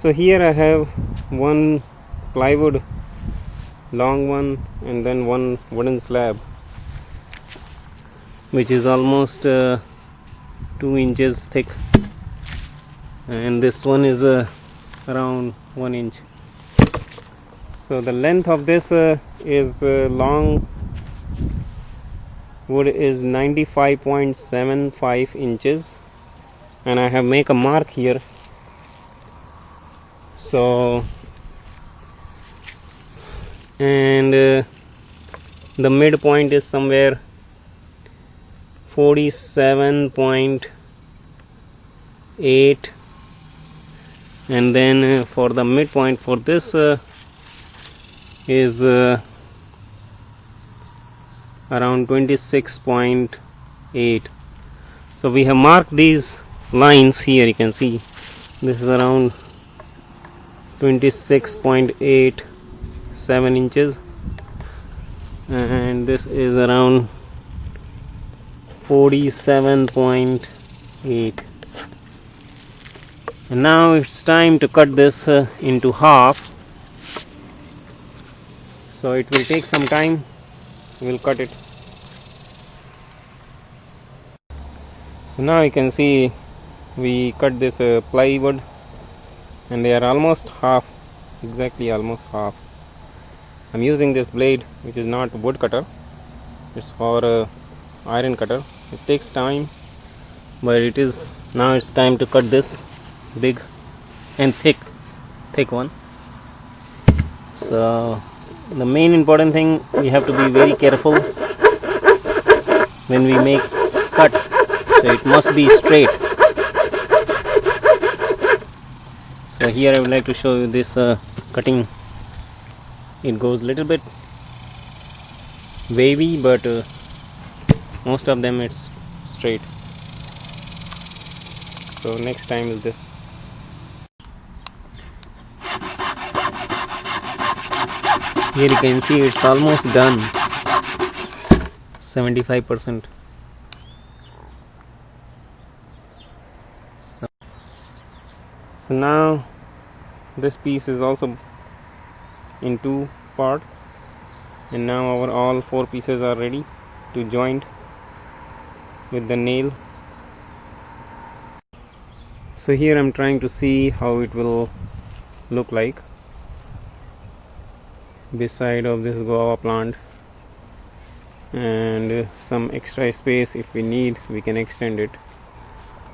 So here I have one plywood, long one, and then one wooden slab, which is almost 2 inches thick, and this one is around 1 inch. So the length of this is long wood is 95.75 inches, and I have make a mark here. So and the midpoint is somewhere 47.8, and then for the midpoint for this is around 26.8. so we have marked these lines here. You can see this is around 26.87 inches, and this is around 47.8. and now it's time to cut this into half. So it will take some time. We'll cut it. So now you can see we cut this plywood, and they are almost half, exactly almost half. I'm using this blade, which is not wood cutter, it's for iron cutter. It takes time, but it is now it's time to cut this big and thick one. So the main important thing, we have to be very careful when we make cut, so it must be straight. So here I would like to show you this cutting. It goes little bit wavy, but most of them it's straight. So next time is this. Here you can see it's almost done, 75%. So now this piece is also in two part, and now our all 4 pieces are ready to joint with the nail. So here I'm trying to see how it will look like beside of this guava plant, and some extra space, if we need we can extend it.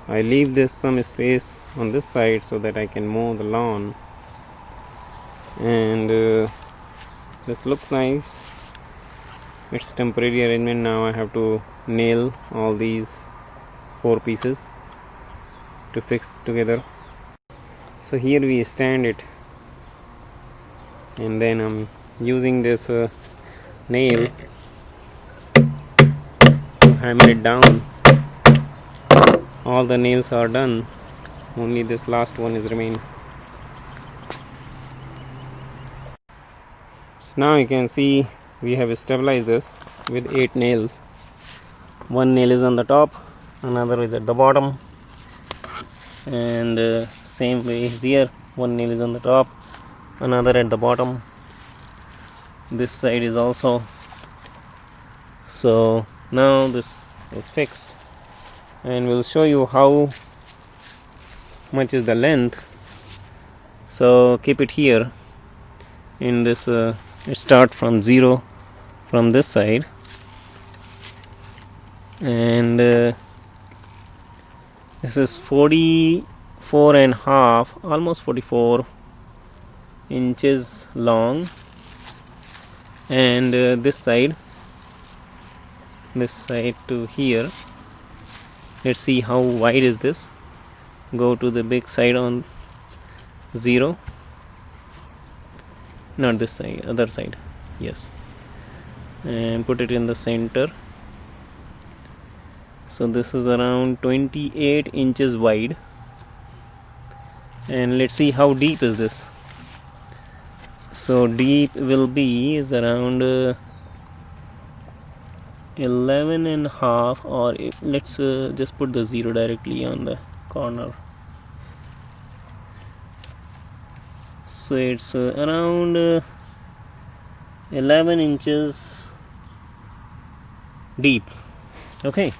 I leave this some space on this side so that I can mow the lawn, and this looks nice. It's temporary arrangement. Now I have to nail all these 4 pieces to fix together. So here we stand it, and then I'm using this nail to hammer it down. All the nails are done, only this last one is remaining. So now you can see we have stabilized this with 8 nails. One nail is on the top, another is at the bottom, and same way here, one nail is on the top, another at the bottom. This side is also. So now this is fixed, and we'll show you how much is the length. So keep it here in this start from 0 from this side, and this is 44 and half, almost 44 inches long, and this side to here. Let's see how wide is this. Go to the big side on 0, not this side, other side, yes, and put it in the center. So this is around 28 inches wide, and let's see how deep is this. So deep will be is around 11 and a half, or let's just put the 0 directly on the corner. So it's around 11 inches deep. Okay,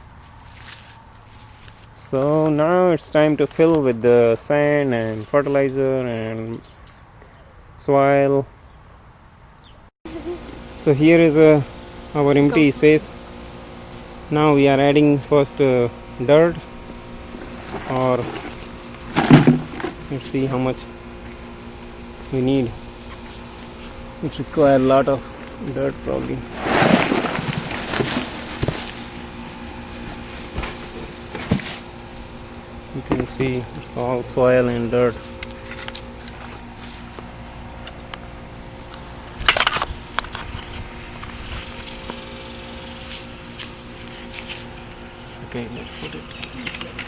so now it's time to fill with the sand and fertilizer and soil. So here is our empty space. Now we are adding first dirt, or let's see how much we need. It requires a lot of dirt probably. You can see it's all soil and dirt. Okay, let's put it inside.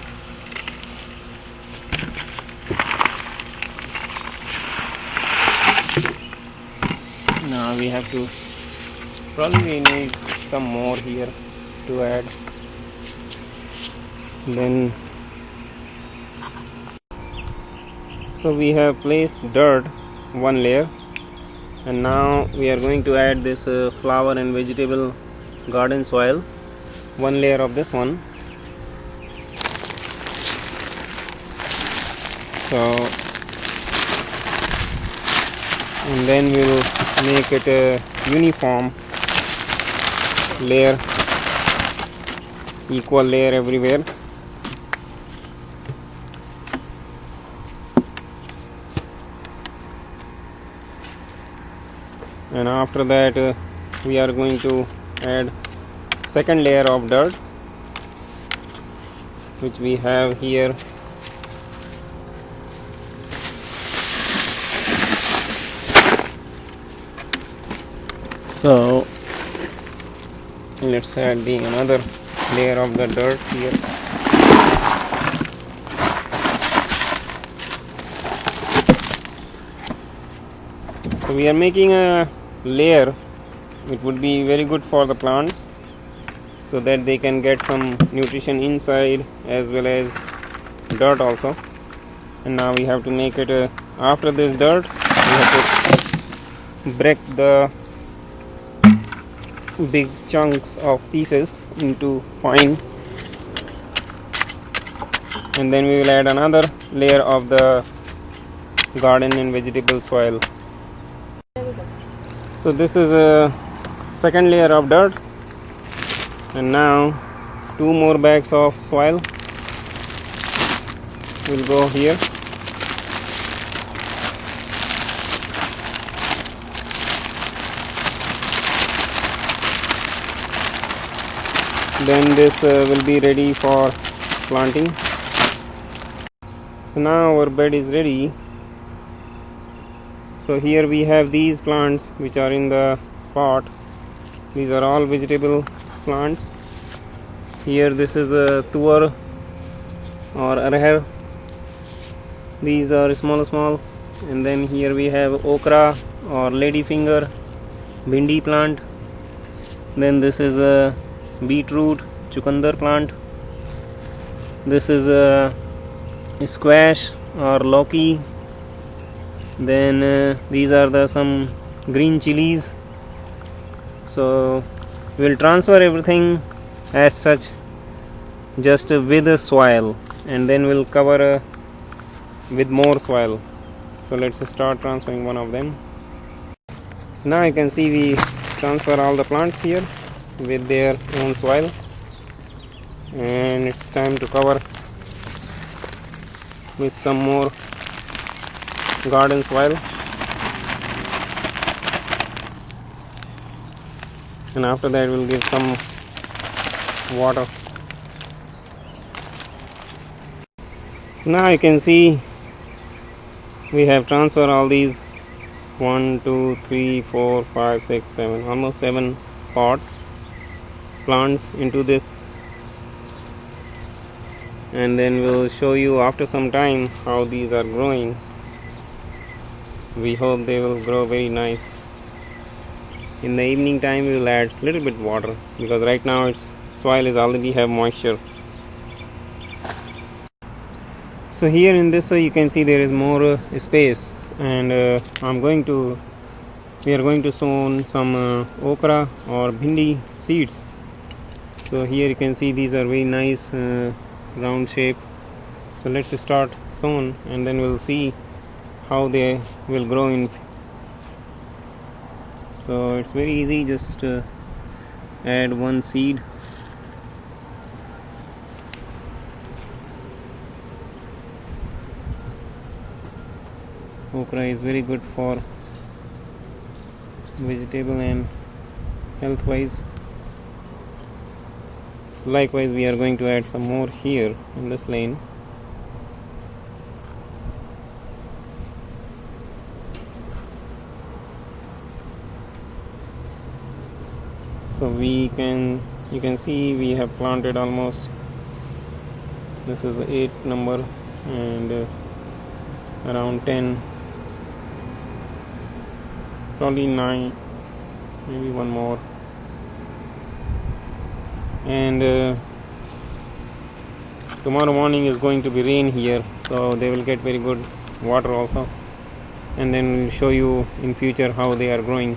Now we have to probably need some more here to add. Then so we have placed dirt one layer, and now we are going to add this flower and vegetable garden soil, one layer of this one. So, and then we will make it a uniform layer, equal layer everywhere. And after that we are going to add second layer of dirt, which we have here. So let's add another layer of the dirt here. So we are making a layer. It would be very good for the plants, so that they can get some nutrition inside as well as dirt also. And now we have to make it after this dirt we have to break the big chunks of pieces into fine, and then we will add another layer of the garden and vegetable soil. So this is a second layer of dirt, and now 2 more bags of soil will go here. Then this will be ready for planting. So now our bed is ready. So here we have these plants which are in the pot. These are all vegetable plants. Here this is a tuar or arhar. These are small, and then here we have okra or ladyfinger, bhindi plant. Then this is a beetroot, chucandar plant. This is a squash or lauki. Then these are some green chilies. So we will transfer everything as such, just with the soil, and then we'll cover with more soil. So let's start transferring one of them. So now you can see we transfer all the plants here with their own soil, and it's time to cover with some more garden soil, and after that we'll give some water. So now you can see we have transferred all these 1 2 3 4 5 6 7 almost 7 pots, plants into this, and then we'll show you after some time how these are growing. We hope they will grow very nice. In the evening time we will add a little bit water, because right now its soil is already have moisture. So here in this you can see there is more space and we are going to sow some okra or bhindi seeds. So here you can see these are very nice round shape. So let's start sown and then we'll see how they will grow in. So it's very easy, just add one seed. Okra is very good for vegetable and health wise. So likewise we are going to add some more here in this lane. So you can see we have planted almost, this is 8 number and around 10, probably 9, maybe one more, and tomorrow morning is going to be rain here, so they will get very good water also, and then we'll show you in future how they are growing.